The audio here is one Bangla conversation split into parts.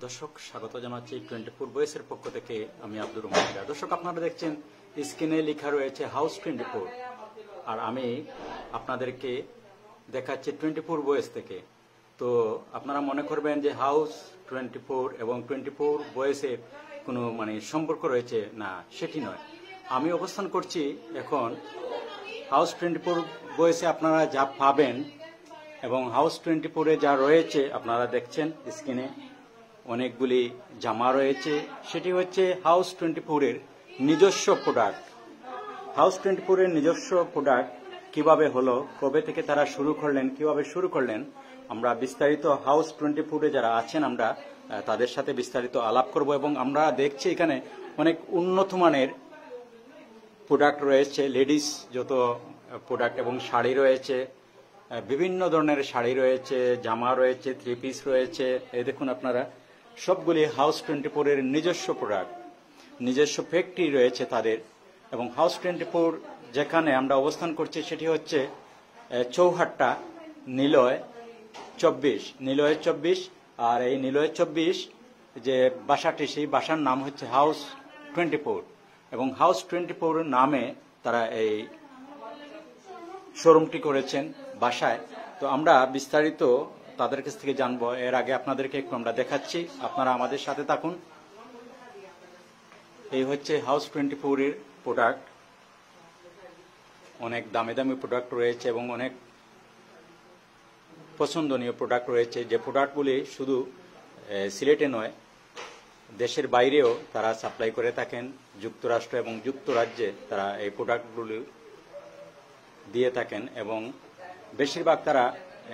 দর্শক স্বাগত জানাচ্ছি 24 বয়েসের পক্ষ থেকে। আমি আব্দুর রহমান। দর্শক আপনারা দেখছেন স্ক্রিনে লেখা রয়েছে হাউস 24, আর আমি আপনাদেরকে দেখাচ্ছি 24 বয়েস থেকে। তো আপনারা মনে করবেন যে হাউস 24 এবং 24 বয়েসের কোনো সম্পর্ক রয়েছে, না, সেটি নয়। আমি অবস্থান করছি এখন হাউস 24 বয়েসে। আপনারা যা পাবেন এবং হাউস 24-এ যা রয়েছে আপনারা দেখছেন স্ক্রিনে অনেকগুলি জামা রয়েছে। সেটি হচ্ছে হাউস 24-এর নিজস্ব প্রোডাক্ট। হাউস 24-এর নিজস্ব প্রোডাক্ট কিভাবে হলো, কবে থেকে তারা শুরু করলেন, কিভাবে শুরু করলেন, আমরা বিস্তারিত হাউস 24-এ যারা আছেন আমরা তাদের সাথে বিস্তারিত আলাপ করব। এবং আমরা দেখছি এখানে অনেক উন্নত মানের প্রোডাক্ট রয়েছে, লেডিস যত প্রোডাক্ট এবং শাড়ি রয়েছে, বিভিন্ন ধরনের শাড়ি রয়েছে, জামা রয়েছে, থ্রি পিস রয়েছে। এই দেখুন আপনারা, সবগুলি হাউস 24-এর নিজস্ব প্রোডাক্ট, নিজস্ব ফ্যাক্টরি রয়েছে তাদের। এবং হাউস 24 যেখানে আমরা অবস্থান করছি সেটি হচ্ছে চৌহাট্টা নিলয় 24। আর এই নিলয় 24 যে বাসাটি, সেই বাসার নাম হচ্ছে হাউস 24। এবং হাউস 24 নামে তারা এই শোরুমটি করেছেন বাসায়। তো আমরা বিস্তারিত তাদের কাছ থেকে জানবো। এর আগে আপনাদেরকে একটু আমরা দেখাচ্ছি, আপনারা আমাদের সাথে থাকুন। এই হচ্ছে হাউস 24-এর প্রোডাক্ট। অনেক দামি দামি প্রোডাক্ট রয়েছে এবং অনেক পছন্দনীয় প্রোডাক্ট রয়েছে, যে প্রোডাক্টগুলি শুধু সিলেটে নয়, দেশের বাইরেও তারা সাপ্লাই করে থাকেন। যুক্তরাষ্ট্র এবং যুক্তরাজ্যে তারা এই প্রোডাক্টগুলি দিয়ে থাকেন এবং বেশিরভাগ তারা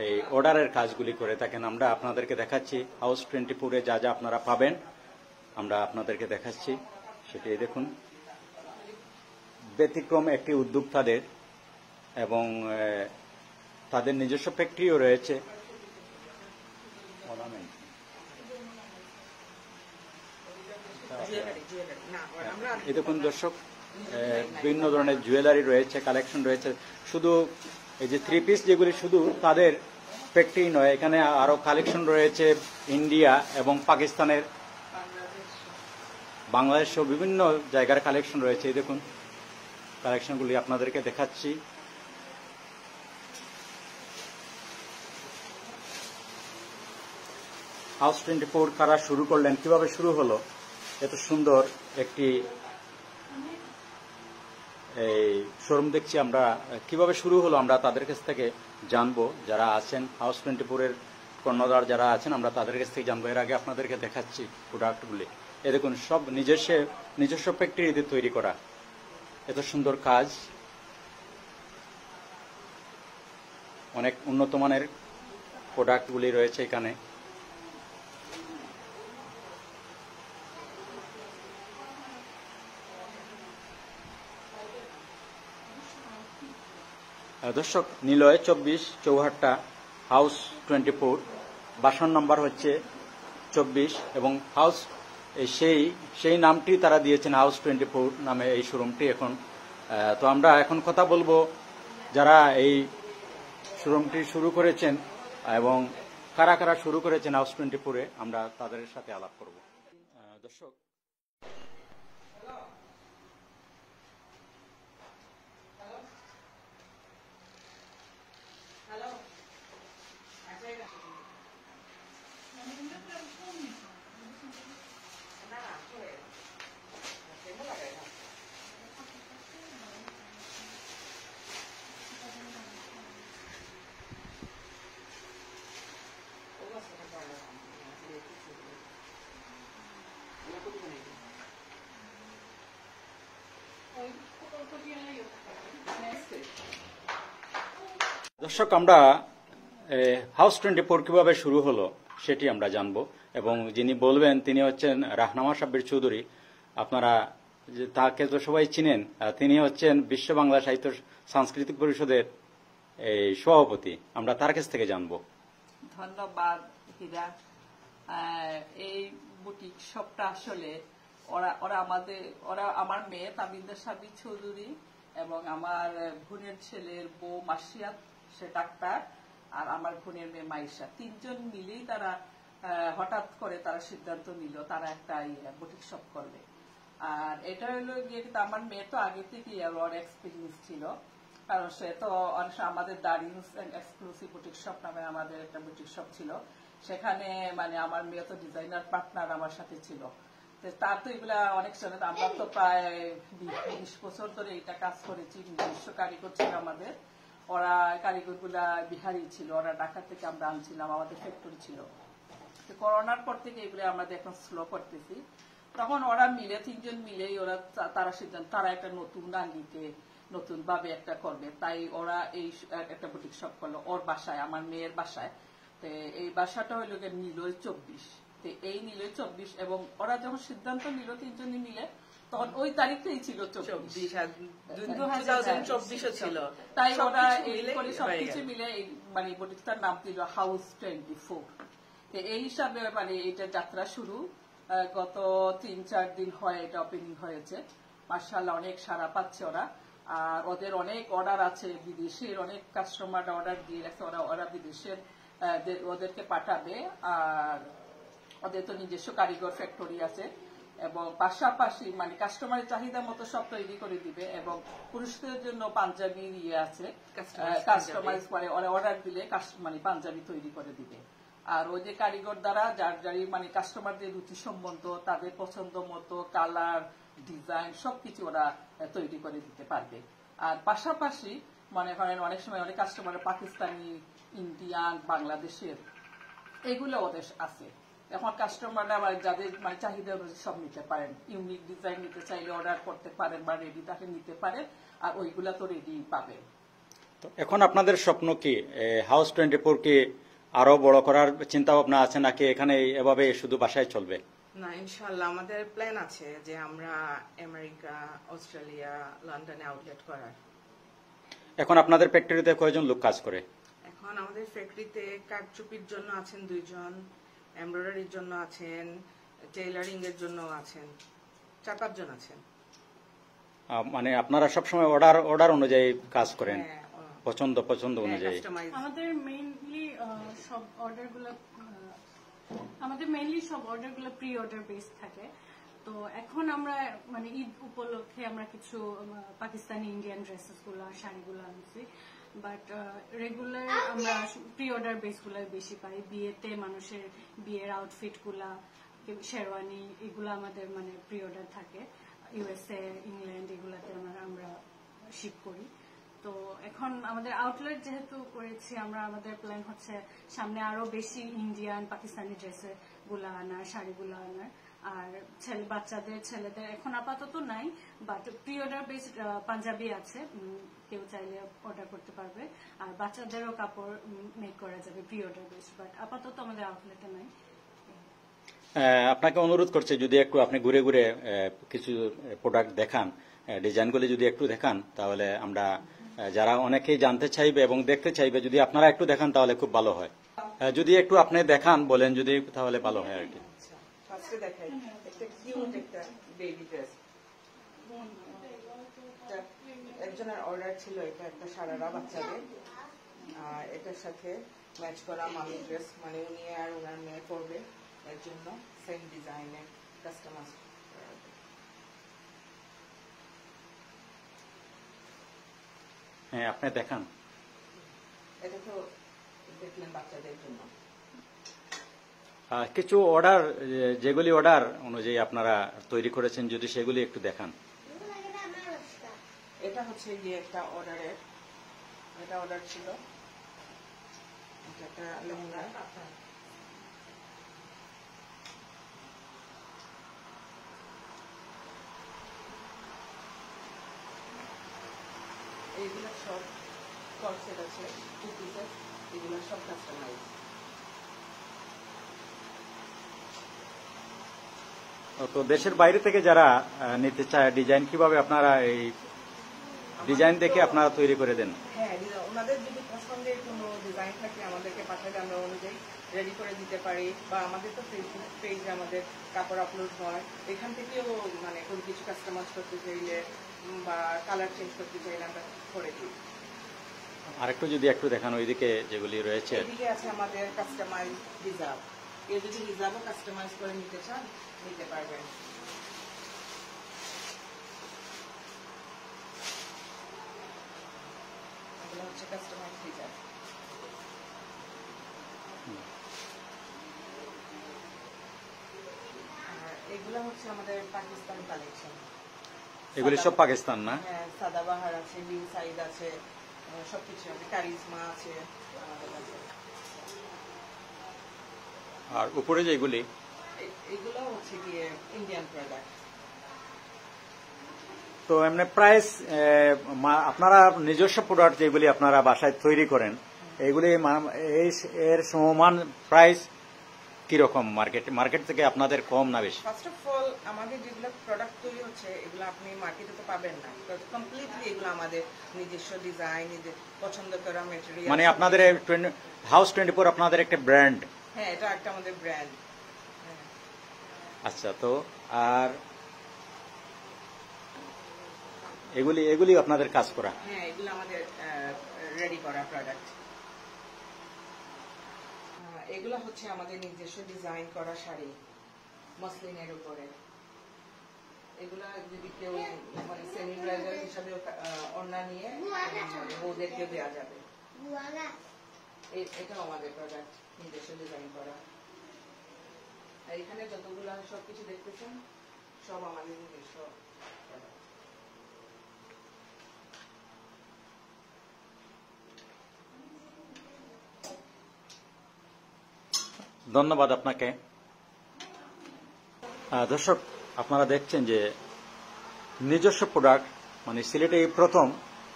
এই অর্ডারের কাজগুলি করে থাকেন। আমরা আপনাদেরকে দেখাচ্ছি হাউস 24-এ যা যা আপনারা পাবেন, আমরা আপনাদেরকে দেখাচ্ছি। সেটি দেখুন, ব্যতিক্রম একটি উদ্যোগ তাদের, এবং তাদের নিজস্ব ফ্যাক্টরিও রয়েছে। এই দেখুন দর্শক, বিভিন্ন ধরনের জুয়েলারি রয়েছে, কালেকশন রয়েছে। শুধু এই যে থ্রি পিস যেগুলি শুধু তাদের ফ্যাক্টরি নয়, এখানে আরো কালেকশন রয়েছে ইন্ডিয়া এবং পাকিস্তানের, বাংলাদেশেও বিভিন্ন জায়গার কালেকশন রয়েছে। এই দেখুন কালেকশনগুলি আপনাদেরকে দেখাচ্ছি। হাউস 24 কারা শুরু করলেন, কিভাবে শুরু হলো, এত সুন্দর একটি এই শোরুম দেখছি আমরা, কিভাবে শুরু হলো আমরা তাদের কাছ থেকে জানবো। যারা আছেন হাউস 24-এর কর্ণধার যারা আছেন, আমরা তাদের কাছ থেকে জানবো। এর আগে আপনাদেরকে দেখাচ্ছি প্রোডাক্টগুলি। এ দেখুন, সব নিজস্ব ফ্যাক্টরিতে তৈরি করা, এত সুন্দর কাজ, অনেক উন্নত মানের প্রোডাক্টগুলি রয়েছে এখানে। দর্শক, নিলয় 24 চৌহাট্টা হাউস 24, বাসার নাম্বার হচ্ছে 24 এবং হাউস সেই নামটি তারা দিয়েছেন হাউস 24 নামে এই শোরুমটি এখন। তো আমরা এখন কথা বলবো যারা এই শোরুমটি শুরু করেছেন এবং কারা কারা শুরু করেছেন হাউস 24-এ, আমরা তাদের সাথে আলাপ করব। দর্শক, আমরা হাউস 24 কিভাবে শুরু হলো সেটি আমরা জানবো। এবং যিনি বলবেন তিনি হচ্ছেন রাহনামা সাব্বির চৌধুরী। আপনারা তাকে তো সবাই চিনেন, তিনি হচ্ছেন বিশ্ব বাংলা সাহিত্য সাংস্কৃতিক পরিষদের এই সভাপতি। আমরা তার কাছ থেকে জানবো। ধন্যবাদ হীরা। এই বুটিক শপটা আসলে ওরা আমার মেয়ে তাবিন্দা সাব্বির চৌধুরী এবং আমার বোনের ছেলের বউ মাসিয়াত, সে ডাক্তার, আর আমার বোনের মেয়ে মাইশা, তিনজন মিলেই তারা হঠাৎ করে তারা সিদ্ধান্ত নিল তারা একটা বুটিক শপ করবে। আর এটা হলো গিয়ে কিন্তু আমার মেয়ে তো আগে থেকেই ওর এক্সপিরিয়েন্স ছিল, কারণ সে তো অনেক সময় আমাদের Darius and exclusive boutique shop নামে আমাদের একটা বুটিক শপ ছিল, সেখানে মানে আমার মেয়ে তো ডিজাইনার পার্টনার আমার সাথে ছিল। তো তার তো এগুলা অনেক সময় আমরা তো প্রায় 20 বছর ধরে এটা কাজ করেছি, নিজস্ব কারিগর ছিল আমাদের, ওরা কারিগর গুলা বিহারি ছিল, ওরা ঢাকা থেকে আমরা আনছিলাম, আমাদের ফ্যাক্টরি ছিল। তো করোনার পর থেকে এগুলো আমরা এখন স্লো করতেছি। তখন ওরা মিলে 3 জন মিলেই ওরা তারা সিদ্ধান্ত তারা একটা নতুন আঙ্গিকে নতুন ভাবে একটা করবে, তাই ওরা এই একটা বুটিক শপ করলো ওর বাসায়, আমার মেয়ের বাসায়। তো এই বাসাটা হইল নিলয় 24। তো এই নিলয় 24 এবং ওরা যখন সিদ্ধান্ত নিল 3 জনই মিলে, তখন ওই তারিখটাই ছিল 2024 ছিল। তাই ওরা এই করে সবকিছু মিলে মানে বুটিকটার নাম দিল হাউস 24। তো এই হিসাবে মানে এটা যাত্রা শুরু। গত 3-4 দিন হয় এটা ওপেনিং হয়েছে, মাশাআল্লাহ অনেক সাড়া পাচ্ছে ওরা। আর ওদের অনেক অর্ডার আছে, বিদেশের অনেক কাস্টমার অর্ডার দিয়ে রাখছে, ওরা বিদেশের ওদেরকে পাঠাবে। আর ওদের তো নিজস্ব কারিগর ফ্যাক্টরি আছে, এবং পাশাপাশি মানে কাস্টমারের চাহিদা মতো সব তৈরি করে দিবে। এবং পুরুষদের জন্য পাঞ্জাবির আছে, কাস্টমাইজ করে ওরা অর্ডার দিলে মানে পাঞ্জাবি তৈরি করে দিবে। আর ওই যে কারিগর দ্বারা যার মানে কাস্টমারদের রুচি সম্বন্ধ, তাদের পছন্দ মতো কালার ডিজাইন সবকিছু ওরা তৈরি করে দিতে পারবে। আর পাশাপাশি মনে করেন অনেক সময় অনেক কাস্টমার পাকিস্তানি, ইন্ডিয়ান, বাংলাদেশের এগুলো ওদের আছে। এখন কাস্টমাররা যাদের মানে চাহিদা অনুযায়ী সব নিতে পারেন, ইউনিক ডিজাইন নিতে চাইলে অর্ডার করতে পারেন বা রেডি তাকে নিতে পারেন, আর ওইগুলা তো রেডি পাবেন। তো এখন আপনাদের স্বপ্ন কি হাউস 24 কি আরো বড় করার চিন্তা ভাবনা আছে, নাকি এখানে এভাবে শুধু বাসায় চলবে? না, ইনশাআল্লাহ আমাদের প্ল্যান আছে যে আমরা আমেরিকা, অস্ট্রেলিয়া, লন্ডনে আউটলেট করার। এখন আপনাদের ফ্যাক্টরিতে কয়জন লোক কাজ করে? এখন আমাদের ফ্যাক্টরিতে কারচুপির জন্য আছেন 2 জন, এমব্রয়ডারির জন্য আছেন, টেইলারিং এর জন্য আছেন 4-5 জন আছেন। মানে আপনারা সবসময় অর্ডার অনুযায়ী কাজ করেন? পছন্দ অনুযায়ী? আমাদের মেইনলি সব অর্ডারগুলো প্রি অর্ডার বেস থাকে। তো এখন আমরা মানে ঈদ উপলক্ষে আমরা কিছু পাকিস্তানি, ইন্ডিয়ান ড্রেসেস গুলা, শাড়িগুলো আনছি, বাট রেগুলার আমরা প্রি অর্ডার বেস গুলো বেশি পাই। বিয়েতে মানুষের বিয়ের আউটফিট গুলা, শেরওয়ানি, এগুলো আমাদের মানে প্রি অর্ডার থাকে। ইউএসএ, ইংল্যান্ড এগুলাতে আমরা শিপ করি। তো এখন আমাদের আউটলেট যেহেতু করেছি আমরা, আমাদের প্ল্যান হচ্ছে সামনে আরো বেশি ইন্ডিয়ান, পাকিস্তানি ড্রেসের গুলা আনার, শাড়িগুলো আনার। আর ছেলেদের এখন আপাতত নাই, but pre order based panjabi আছে, কেউ চাইলে অর্ডার করতে পারবে। আর বাচ্চাদেরও কাপড় মেক করা যাবে প্রি অর্ডার বেসড, বাট আপাতত আমাদের আউটলেটে নাই। আপনাকে অনুরোধ করছে যদি একটু আপনি ঘুরে ঘুরে কিছু প্রোডাক্ট দেখান, ডিজাইনগুলি যদি একটু দেখান, তাহলে আমরা যারা অনেকেই জানতে চাইবে এবং দেখতে চাইবে, যদি আপনারা একটু দেখান তাহলে খুব ভালো হয়। যদি একটু আপনি দেখান বলেন যদি, তাহলে ভালো হয় আর কি। ফার্স্টে দেখাই একটা কিউট একটা বেবি ড্রেস। একজনের অর্ডার ছিল, এটা একটা সারারা বাচ্চাদের, আর এটার সাথে ম্যাচ করা মামি ড্রেস, মানে উনি আর ওনার মেয়ে পরবে, এর জন্য সেম ডিজাইনের কাস্টমাইজ। হ্যাঁ, আপনি দেখান। এটা তো দেখলেন বাচ্চাদের জন্য। কিছু অর্ডার, যেগুলি অর্ডার অনুযায়ী আপনারা তৈরি করেছেন, যদি সেগুলি একটু দেখান। এটা হচ্ছে গিয়ে একটা অর্ডার ছিল, এটা একটা লেহেঙ্গা। এইগুলো সব কনসেপ্ট আছে, 2 পিসেস, এগুলো সব কাস্টমাইজ। তো দেশের বাইরে থেকে যারা নিতে চায় ডিজাইন, কিভাবে আপনারা এই ডিজাইন দেখে আপনারা তৈরি করে দেন? হ্যাঁ, ওনাদের যদি পছন্দের কোনো ডিজাইন থাকে আমাদেরকে পাঠালে আমরা অনুযায়ী রেডি করে দিতে পারি। বা আমাদের তো ফেসবুক পেজে আমাদের কাপড় আপলোড হয়, এখান থেকেও মানে কোনো কিছু কাস্টমাইজ করতে চাইলে বা কালার চেঞ্জ করতে চাইলে আমরা করে দিই। আরেকটু যদি একটু দেখান ওইদিকে যেগুলি রয়েছে। এদিকে আছে আমাদের কাস্টমাইজ হিজাব, কেউ যদি হিজাবও কাস্টমাইজ করে নিতে চান নিতে পারবেন। এগুলো হচ্ছে কাস্টমাইজ হিজাব। আর এগুলো হচ্ছে আমাদের পাকিস্তান কালেকশন। এগুলি সব পাকিস্তান না? হ্যাঁ, সাদাবাহার আছে, নিউ সাইড আছে, সবকিছু আছে, কারিজমা আছে আমাদের কাছে। আর উপরে যেগুলি এগুলো হচ্ছে গিয়ে ইন্ডিয়ান প্রোডাক্ট। তো এমনি প্রাইস আপনারা নিজস্ব প্রোডাক্ট যেগুলি আপনারা বাসায় তৈরি করেন এগুলি এর সমমান প্রাইস কিরকম মার্কেট থেকে আপনাদের কম না বেশি? ফার্স্ট অফ অল আমাদের যেগুলো প্রোডাক্ট তৈরি হচ্ছে এগুলো আপনি মার্কেটে তো পাবেন না, কমপ্লিটলি এগুলো আমাদের নিজস্ব ডিজাইন, নিজের পছন্দ করা ম্যাটেরিয়াল। মানে আপনাদের হাউস 24 আপনাদের একটা ব্র্যান্ড? হ্যাঁ, এটা একটা আমাদের ব্র্যান্ড। আচ্ছা, তো আর এগুলি আপনাদের কাজ করা? হ্যাঁ, এগুলো আমাদের রেডি করা প্রোডাক্ট। এগুলো হচ্ছে আমাদের নিজস্ব ডিজাইন করা শাড়ি মসলিনের উপরে। এগুলা যদি কেউ মানে সেমি ব্রাইডাল হিসাবে ওড়না নিয়ে বউদেরকে দেওয়া যাবে। এটাও আমাদের প্রোডাক্ট নিজস্ব ডিজাইন করা। আর এখানে যতগুলো সবকিছু দেখতেছেন সব আমাদের নিজস্ব প্রোডাক্ট। ধন্যবাদ আপনাকে। দর্শক, আপনারা দেখছেন যে নিজস্ব প্রোডাক্ট মানে সিলেটে এই প্রথম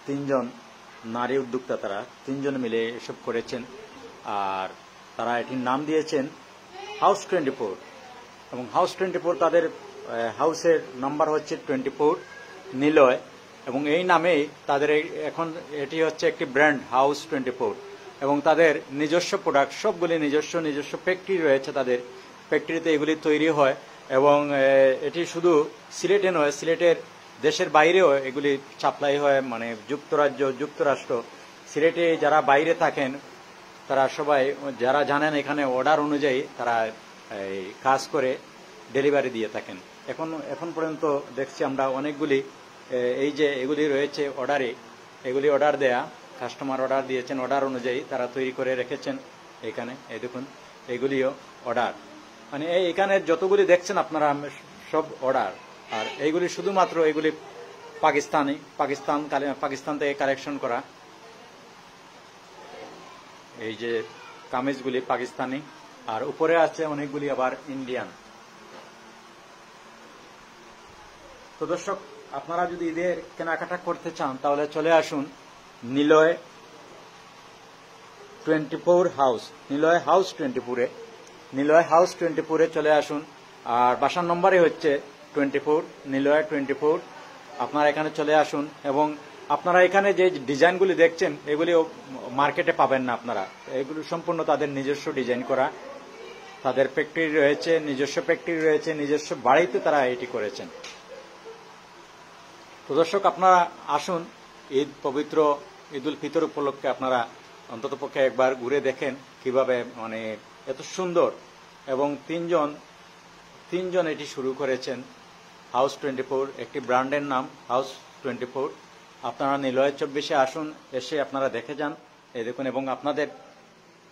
3 জন নারী উদ্যোক্তা, তারা 3 জন মিলে এসব করেছেন। আর তারা এটির নাম দিয়েছেন হাউস 24 এবং হাউস 24 তাদের হাউসের নাম্বার হচ্ছে 24 নিলয় এবং এই নামেই তাদের এখন এটি হচ্ছে একটি ব্র্যান্ড হাউস 24 এবং তাদের নিজস্ব প্রোডাক্ট সবগুলি নিজস্ব ফ্যাক্টরি রয়েছে। তাদের ফ্যাক্টরিতে এগুলি তৈরি হয় এবং এটি শুধু সিলেটে নয়, সিলেটের দেশের বাইরেও এগুলি সাপ্লাই হয়, মানে যুক্তরাষ্ট্র। সিলেটে যারা বাইরে থাকেন তারা সবাই যারা জানেন এখানে অর্ডার অনুযায়ী তারা কাজ করে ডেলিভারি দিয়ে থাকেন। এখন পর্যন্ত দেখছি আমরা অনেকগুলি এই যে এগুলি রয়েছে অর্ডারে, এগুলি অর্ডার দেয়া, কাস্টমার অর্ডার দিয়েছেন, অর্ডার অনুযায়ী তারা তৈরি করে রেখেছেন। এখানে এই দেখুন এগুলিও অর্ডার, মানে এখানে যতগুলি দেখছেন আপনারা সব অর্ডার। আর এইগুলি শুধুমাত্র এগুলি পাকিস্তান থেকে কালেকশন করা। এই যে কামিজগুলি পাকিস্তানি, আর উপরে আছে অনেকগুলি আবার ইন্ডিয়ান। তো দর্শক, আপনারা যদি ঈদের কেনাকাটা করতে চান তাহলে চলে আসুন নিলয় 24 হাউস, নিলয় হাউস 24-এ, নিলয় হাউস 24-এ চলে আসুন। আর বাসার নম্বরই হচ্ছে 24 নিলয় 24। আপনারা এখানে চলে আসুন এবং আপনারা এখানে যে ডিজাইনগুলি দেখছেন এগুলি মার্কেটে পাবেন না আপনারা, এগুলো সম্পূর্ণ তাদের নিজস্ব ডিজাইন করা। তাদের ফ্যাক্টরি রয়েছে, নিজস্ব ফ্যাক্টরি রয়েছে, নিজস্ব বাড়িতে তারা এটি করেছেন। তো দর্শক, আপনারা আসুন পবিত্র ঈদ উল ফিতর উপলক্ষে আপনারা অন্ততপক্ষে একবার ঘুরে দেখেন কিভাবে মানে এত সুন্দর। এবং তিনজন এটি শুরু করেছেন হাউস 24, একটি ব্র্যান্ডের নাম হাউস 24। আপনারা নিলয় 24-এ আসুন, এসে আপনারা দেখে যান, এই দেখুন। এবং আপনাদের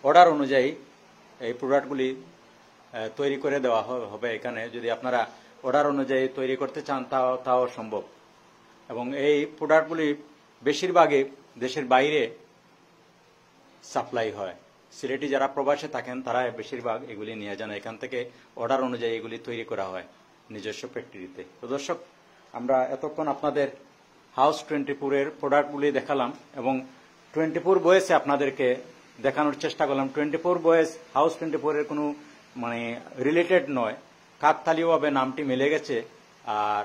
অর্ডার অনুযায়ী এই প্রোডাক্টগুলি তৈরি করে দেওয়া হবে এখানে। যদি আপনারা অর্ডার অনুযায়ী তৈরি করতে চান তাও সম্ভব। এবং এই প্রোডাক্টগুলি বেশিরভাগই দেশের বাইরে সাপ্লাই হয়। সিলেটি যারা প্রবাসে থাকেন তারা বেশিরভাগ এগুলি নিয়ে যান, এখান থেকে অর্ডার অনুযায়ী এগুলি তৈরি করা হয় নিজস্ব ফ্যাক্টরিতে। তো দর্শক, আমরা এতক্ষণ আপনাদের হাউস 24-এর প্রোডাক্টগুলি দেখালাম এবং 24 বয়েসে আপনাদেরকে দেখানোর চেষ্টা করলাম। 24 বয়েস হাউস 24-এর কোনো মানে রিলেটেড নয়, কাকতালীয়ভাবে নামটি মিলে গেছে। আর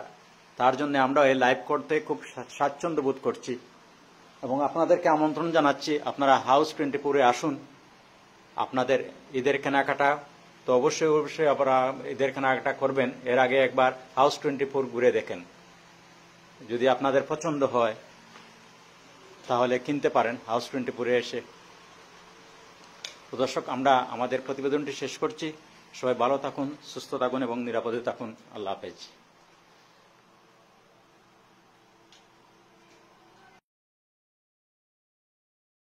তার জন্য আমরা এই লাইভ করতে খুব স্বাচ্ছন্দ্য বোধ করছি এবং আপনাদেরকে আমন্ত্রণ জানাচ্ছি আপনারা হাউস 24-এ আসুন। আপনাদের ঈদের কেনাকাটা তো অবশ্যই আপনারা ঈদের কেনাকাটা করবেন, এর আগে একবার হাউস 24 ঘুরে দেখেন। যদি আপনাদের পছন্দ হয় তাহলে কিনতে পারেন হাউস 24-এ এসে। তো দর্শক, আমরা আমাদের প্রতিবেদনটি শেষ করছি। সবাই ভালো থাকুন, সুস্থ থাকুন এবং নিরাপদে থাকুন। আল্লাহ হাফেজ।